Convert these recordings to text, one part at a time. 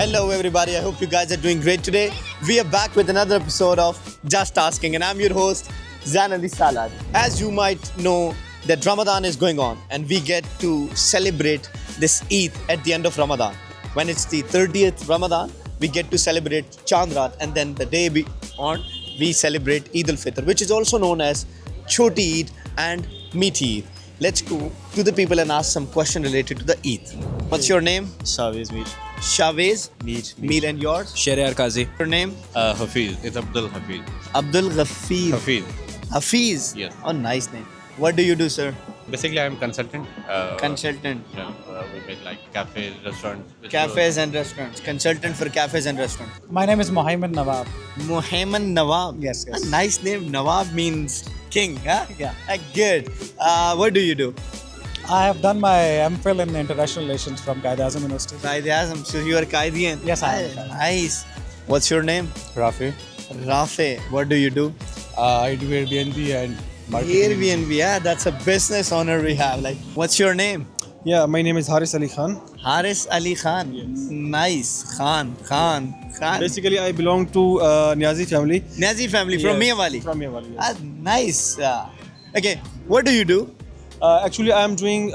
Hello, everybody. I hope you guys are doing great today. We are back with another episode of Just Asking, and I'm your host, Zan Ali Salad. As you might know, that Ramadan is going on, and we get to celebrate this Eid at the end of Ramadan. When it's the 30th Ramadan, we get to celebrate Chandrat, and then the day beyond, we celebrate Eid al-Fitr, which is also known as Choti Eid and Meaty Eid. Let's go to the people and ask some question related to the Eid. What's your name? Shaviz Mir. Shavez. Mir. And yours? Shariar Qazi. Your name? Hafiz. It's Abdul Hafiz. Abdul Ghaffir. Hafiz. Hafiz? Yes. Oh, nice name. What do you do, sir? Basically, I'm consultant. Consultant. We make like cafes, restaurants. Cafes and restaurants. Consultant for cafes and restaurants. My name is Mohammed Nawab. Mohammed Nawab. Yes. A nice name. Nawab means king, huh? Yeah. Good. What do you do? I have done my MPhil in International Relations from Qaid-e-Azam University. Qaid-e-Azam. So you are Qaidian? Yes, I am. Nice. What's your name? Rafi. Rafe. What do you do? I do Airbnb and marketing. Airbnb. Yeah, that's a business owner we have. Like, what's your name? Yeah, my name is Haris Ali Khan. Haris Ali Khan. Yes. Nice. Khan. Basically, I belong to Niazi family. Niazi family from Yes, Miawali. From Miawali, yes. Nice. Okay, what do you do? Actually, I am doing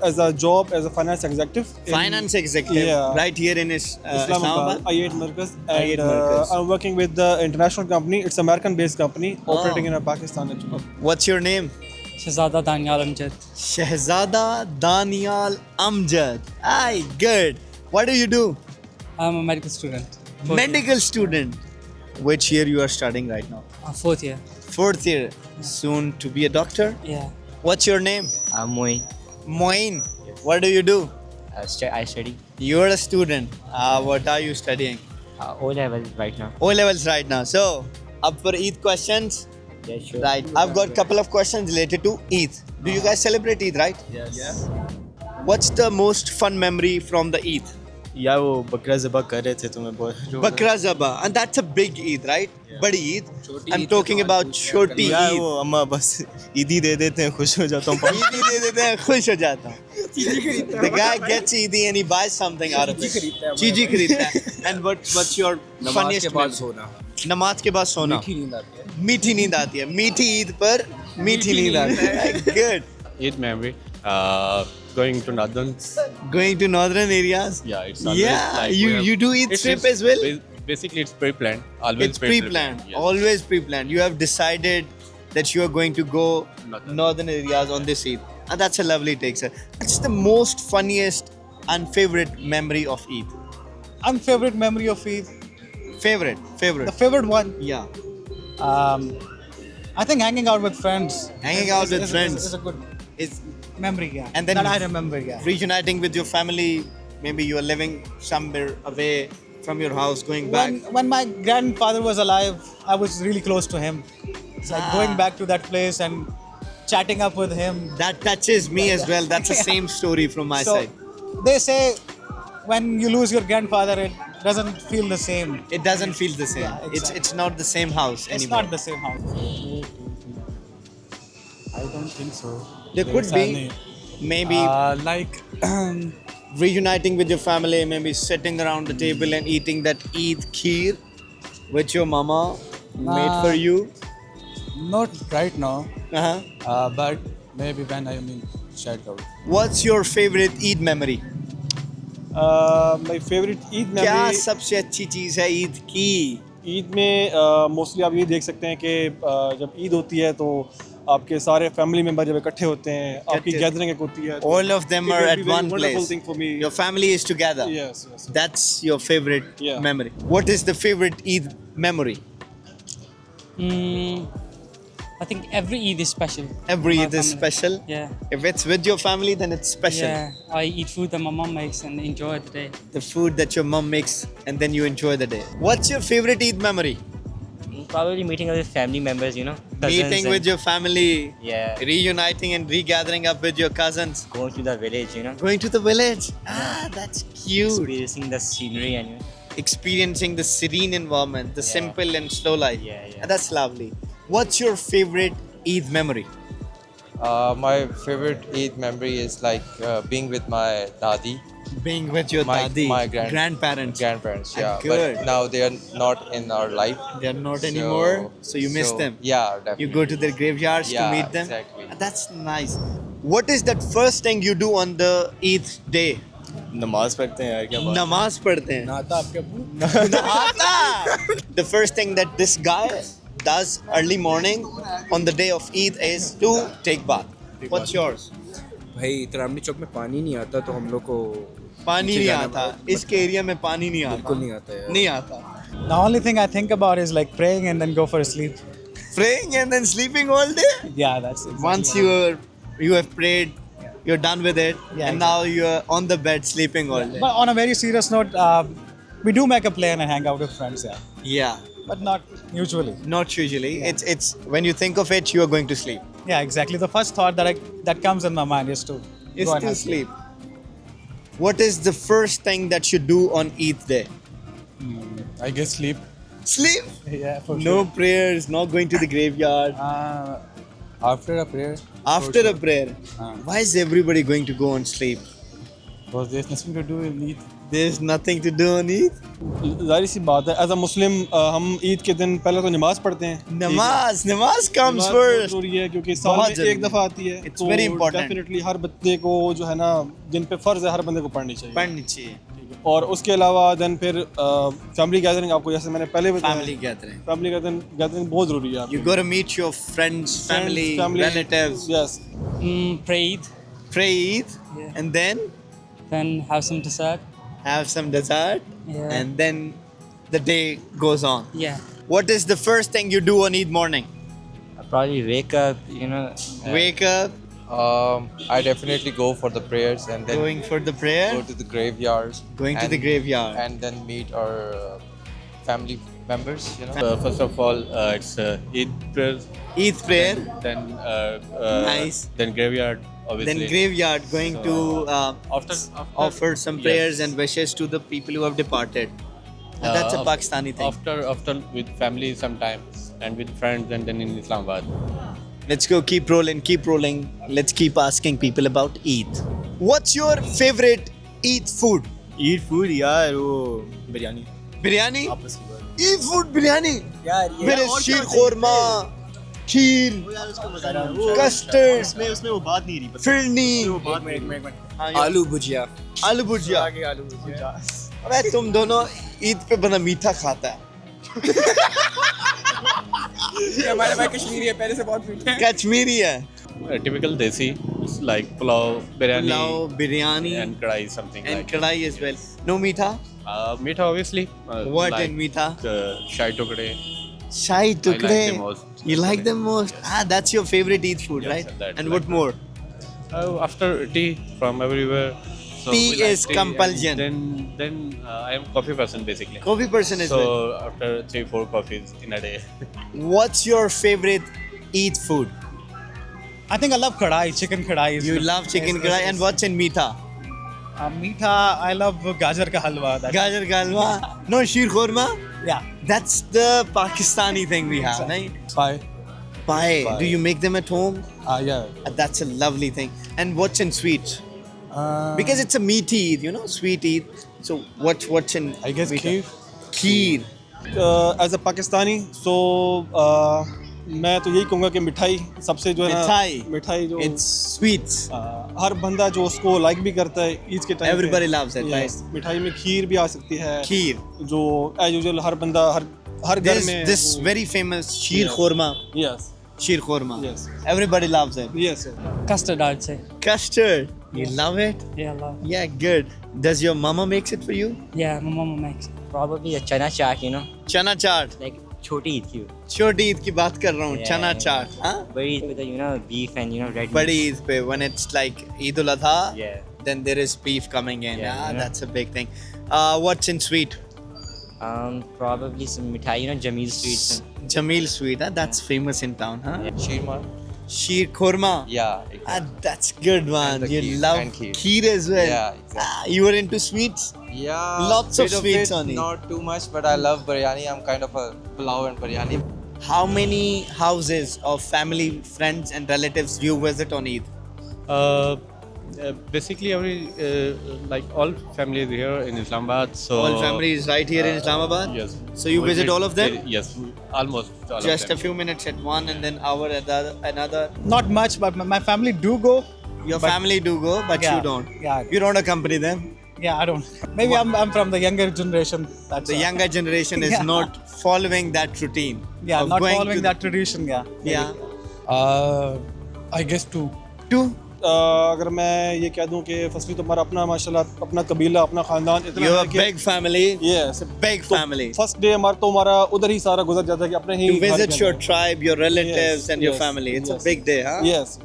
as a job as a finance executive. in Finance executive. Yeah. Right here in Islamabad. I8 Markaz. I8 And Markaz. I'm working with the international company. It's American-based company operating in Pakistan actually. What's your name? Shahzada Danial Amjad. Shehzada Danial Amjad. Aye, good. What do you do? I'm a medical student. Medical student. Which year you are studying right now? Fourth year. Fourth year. Soon to be a doctor. Yeah. What's your name? I'm Moin. Moin. What do you do? I study You're a student. What are you studying? O level right now. O levels right now. So, up for Eid questions? Yeah, sure. Right. I've got a couple of questions related to Eid. Do you guys celebrate Eid, right? Yes. What's the most fun memory from the Eid? या वो बकरा ज़बह कर रहे थे तुम्हें बहुत Bakra Zaba. And that's a big Eid, right? Badi Eid. I'm talking about Choti यार Eid. वो अम्मा बस ईदी दे देते हैं खुश हो जाता हूँ Eid दे देते हैं, खुश हो जाता हूँ. The guy gets Eid and he buys something out of it. चीज़ी खरीदता है. And what's your funniest memory? नमाज के बाद सोना. मीठी नींद आती है. मीठी ईद पर मीठी नींद आती है. Good. Eid memory. Going to Northern's. Going to northern areas. Yeah, it's always Yeah, like you do Eid trip as well? Basically, it's pre-planned. Always It's pre-planned. Yes. Always pre-planned. You have decided that you are going to go Northern. northern areas on this Eid. And that's a lovely take, sir. What's the most funniest and favorite memory of Eid? Unfavorite memory of Eid. Favorite. The favorite one. Yeah. I think hanging out with friends. Hanging out with friends. is a good It's memory, yeah. And then that I remember, yeah. reuniting with your family. Maybe you are living somewhere away from your house, going back. When my grandfather was alive, I was really close to him. It's like going back to that place and chatting up with him. That touches me as well. That's the same story from my So side. they say when you lose your grandfather, it doesn't feel the same. It doesn't feel the same. Yeah, exactly. It's not the same house It's anymore. not the same house. I don't think so. There could be maybe like reuniting with your family, maybe sitting around the table and eating that Eid kheer which your mama made for you. not right now, Uh-huh. but maybe when I am in childhood. What's your favorite Eid memory? My favorite Eid क्या memory. सबसे अच्छी चीज है ईद की? ईद में mostly आप ये देख सकते हैं कि जब ईद होती है तो आपके सारे फैमिली मेंबर जब इकट्ठे होते हैं आपकी इकट्ठे- गैदरिंग एक होती है All of them It are will at be very one wonderful place. thing for me. Your family is together. Yes, yes. That's your favorite Yeah. memory. What is the favorite Eid memory? I think every Eid is special. Every My Eid is family. special. Yeah. If it's with your family, then it's special. Yeah. I eat food that my mom makes and enjoy the day. The food that your mom makes, and then you enjoy the day. What's your favorite Eid memory? Probably meeting other family members, cousins Meeting and- with your family, Yeah. reuniting and regathering up with your cousins, going to the village, going to the village. That's cute. experiencing the scenery and Experiencing the serene environment, the Yeah. simple and slow life. Yeah. That's lovely. What's your favorite Eid memory? My favorite Eid memory is like being with my dadi Being with your My grandparents. grandparents, yeah. Good. But now they are not in our life. They're not anymore, so you miss them. Yeah, definitely. You go to their graveyards to Yeah, meet them. exactly. That's nice. What is that first thing you do on the Eid day? नमाज पढ़ते हैं यार क्या बात Namaz padhte hain. नाता आपके अब्बू Nahata! The first thing that this guy does early morning on the day of Eid is to take bath. What's yours? भाई तरामनी चौक में पानी नहीं आता तो हम लोग को पानी नीचे नहीं जाना आता पड़ता। इसके एरिया में पानी नहीं आता बिल्कुल नहीं आता यार। नहीं आता The only thing I think about is like praying and then go for a sleep. praying and then sleeping all day Yeah, that's it. once you have prayed you're done with it Yeah, and now you're on the bed sleeping all day But on a very serious note, we do make a plan and hang out with friends, yeah. yeah But not usually. not usually it's when you think of it you are going to sleep Yeah, exactly. The first thought that comes in my mind is to is go and to have sleep what is the first thing that you do on Eid day I guess sleep. sleep Yeah, for no prayers not going to the graveyard Uh, after a prayer. after a prayer Ah. why is everybody going to go and sleep Because there's nothing to do in Eid. there's nothing to do on Eid जाहिर सी बात है as a मुस्लिम हम ईद के दिन पहले तो नमाज पढ़ते हैं namaz comes नमाज बहुत first जरूरी है क्योंकि साल बहुत में जरूरी एक दफा आती है It's very important. डेफिनेटली हर बच्चे को जो है ना जिन पे फर्ज है हर बंदे को पढ़नी चाहिए पढ़नी चाहिए और उसके अलावा देन फिर फैमिली गैदरिंग आपको जैसे मैंने पहले बताया family gathering फैमिली गैदरिंग बहुत जरूरी है you go to meet your friends family relatives yes Pray Eid, pray Eid Yeah. and then then have some dessert. have some dessert Yeah. and then the day goes on Yeah. what is the first thing you do on Eid morning I'll probably wake up, you know. wake up I definitely go for the prayers and then going for the prayer go to the graveyards. Going to and- the graveyard. and then meet our family members. You know. first of all it's Eid prayer Eid prayer then Nice. then graveyard obviously then graveyard going to after offer some prayers and wishes to the people who have departed and that's a af- Pakistani thing after with family sometimes and with friends and then in Islamabad let's go keep rolling let's keep asking people about Eid what's your favorite Eid food Eid food यार वो biryani biryani आपस की बात Eid food biryani यार मेरे शीर खोरमा खीर custard उसमें वो बात नहीं रही फिरनी एक मिनट आलू भुजिया आलू भुजिया आगे आलू भुजिया अबे तुम दोनों ईद पे बना मीठा खाता है हमारे भाई कश्मीरी है पहले से बहुत मीठे हैं कश्मीरी है typical desi it's like pulao biryani pulao biryani and kadai something and like kadai as well no meetha meetha obviously what like, in meetha shai tukde shai tukde them most. you like them most that's your favorite Eid food Yes, right that's and what like more after tea from everywhere so Tea we like is tea, compulsion. and then I am coffee person basically coffee person as so well after 3-4 coffees in a day what's your favorite Eid food I think I love kadai, chicken kadai. Is you the- love chicken is- kadai is- and what's in meetha Meetha, I love gajar ka halwa. gajar ka halwa no sheer khorma Yeah. that's the Pakistani thing we have right Pie. pie do you make them at home Yeah. that's a lovely thing and what's in sweets because it's a meaty Eid, you know, sweet Eid. So what's in? I guess meat? kheer. Kheer. As a Pakistani so मैं तो यही कहूँगा कि मिठाई सबसे जो है ना मिठाई जो It's sweets. हर बंदा जो उसको लाइक भी करता है ईद के time Everybody loves it, right? मिठाई में खीर भी आ सकती है Kheer. जो एज यूजुअल हर बंदा हर घर There's में this very famous sheer Yeah. khorma. Yes Sheer khorma. Yes. Everybody loves it. Yes Custard, I'd say. Custard. You love it? Yeah, I love. Yeah, good. Does your mama makes it for you? Yeah, my mama makes it. Probably a chana chaat, you know, Chana chaat. like choti Eid ki. छोटी ईद की बात कर रहा हूँ. Yeah, Chana yeah. chaat. हाँ? But Eid with the, you know, beef and, you know, red बड़ी meat. Eid पे when it's like Eid ul Adha. Yeah. Then there is beef coming in. Yeah, Ah, yeah. that's a big thing. What's in sweet? Probably some mithai, you know, Jameel sweets. Jameel sweet. Huh? That's famous in town, huh? Sheerma. Sheer khorma. Yeah. Exactly. That's good one. And the You kheer, love and kheer. kheer as well. Yeah, exactly. You were into sweets? Yeah. Lots of bit sweets it, on it. Not too much, but I love biryani. I'm kind of a pulao and biryani. How many houses of family, friends, and relatives do you visit on Eid? Basically, like all families here in Islamabad. So All family is right here in Islamabad? Yes. So you visit all of them? Yes, almost all Just of a them. few minutes at one and then hour at another. Not much, but my family do go. Your But- family do go, but Yeah, you don't. yeah. You don't accompany them. Yeah, I don't. Maybe I'm from the younger generation. That's The younger generation is Yeah. not following that routine. Yeah, of not going following to that tradition. Yeah. Yeah. I guess two. Two. अगर मैं ये कह दूं कि firstly तो हमारा अपना माशाल्लाह अपना कबीला अपना खानदान इतना You है have a कि big family. Yes. Big family. First day हमारा उधर ही सारा गुजर जाता है कि अपने ही You visit your tribe, your relatives, Yes, and your yes, family. It's a yes. big day, huh? Yes.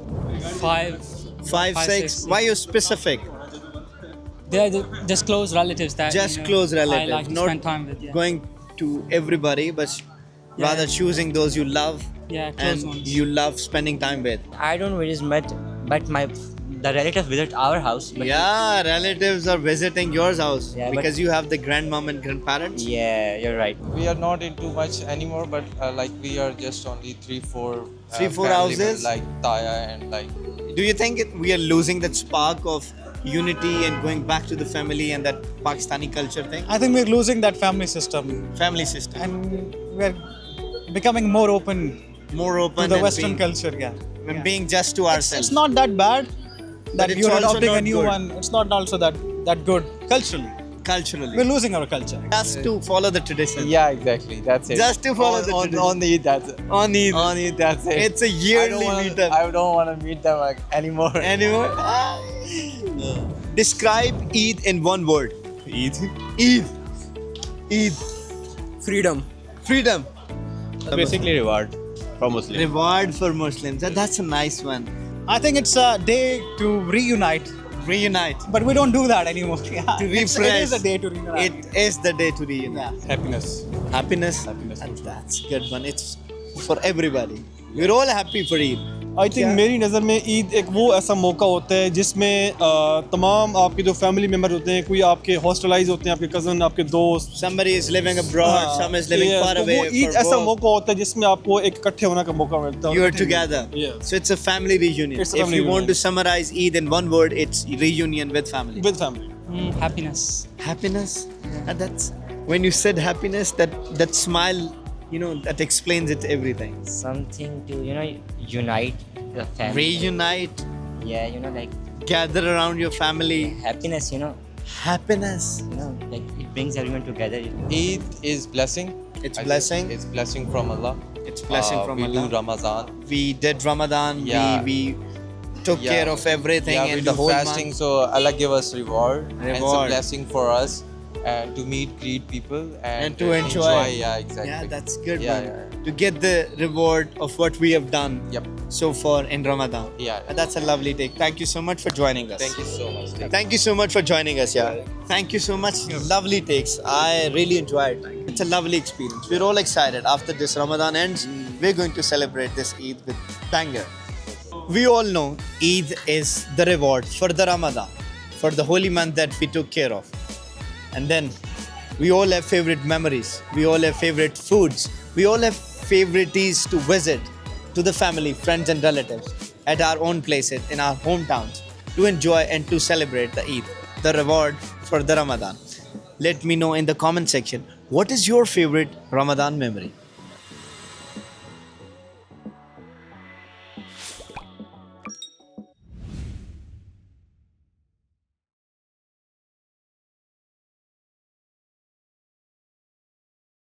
5. Five, Five, six. six, Why you specific? They're just close relatives that Just you know, close I relatives, like to not spend time with. Yeah. going to everybody, but Yeah. rather choosing those you love Yeah, close and ones. you love spending time with. I don't visit much, but the relatives visit our house. But Yeah, relatives are visiting your house Yeah, but- because you have the grandmom and grandparents. Yeah, you're right. We are not into much anymore, but like we are just only 3-4 Three, four family houses? members, like Taya and like Do you think we are losing that spark of unity and going back to the family and that Pakistani culture thing? I think we're losing that family system, Family system. and we're becoming more open More to open the and Western being, culture. Yeah. and Yeah. being just to ourselves. It's not that bad that it's you're also adopting a not new good. one. It's not also that good culturally. culturally. We're losing our culture. Just to follow the tradition. yeah, exactly. That's it. Just to follow the on tradition. Eid, that's it. On Eid. On Eid, that's it. It's a yearly I meetup. don't want to meet them like, anymore. Anymore? Describe Eid in one word. Eid. Eid. Eid. Freedom. Freedom. Basically, reward for Muslims. Reward for Muslims. That's a nice one. I think it's a day to reunite, Reunite. but we don't do that anymore. Yeah. To It refresh. is a day to reunite. It is the day to reunite. Yeah. Happiness. Happiness. And that's good one. It's for everybody. We're all happy for Eid. I think मेरी नज़र में ईद एक वो ऐसा मौका होता है जिसमें तमाम आपके जो फैमिली मेम्बर होते हैं कोई आपके हॉस्टलाइज होते हैं आपके कज़न आपके दोस्त Somebody is living abroad, some is living Yes, far तो away. वो ईद for ऐसा work. मौका होता है जिसमें आपको एक इकट्ठे होने का मौका मिलता है You are together. Yes. So it's a family reunion. It's a If family you want to reunion. summarize Eid in one word, it's reunion with family. With family Happiness. Happiness. And that's when you said happiness, that smile, that explains it everything. Something to unite the family. Reunite, Yeah, like gather around your family. happiness. Happiness. Like it brings everyone together. Eid is blessing. It's I think blessing. It's blessing from Allah. It's blessing from we Allah. do Ramadan. We did Ramadan. Yeah. We took Yeah. care of everything Yeah, in we the do whole fasting, month. so Allah give us reward. And it's a Reward. blessing for us and to meet, greet people and, to enjoy. Yeah, exactly. Yeah, that's good. Yeah, one. yeah. To get the reward of what we have done Yep. so far in Ramadan. Yeah. And that's a lovely take. Thank you so much for joining us. Thank you so much. Thank you so much for joining us, yeah. Thank you so much. Lovely takes. I really enjoyed it. It's a lovely experience. We're all excited. After this Ramadan ends, we're going to celebrate this Eid with banger. We all know Eid is the reward for the Ramadan, for the holy month that we took care of. And then we all have favorite memories. We all have favorite foods. We all have favorites to visit to the family, friends, and relatives at our own places in our hometowns to enjoy and to celebrate the Eid, the reward for the Ramadan. Let me know in the comment section what is your favorite Ramadan memory.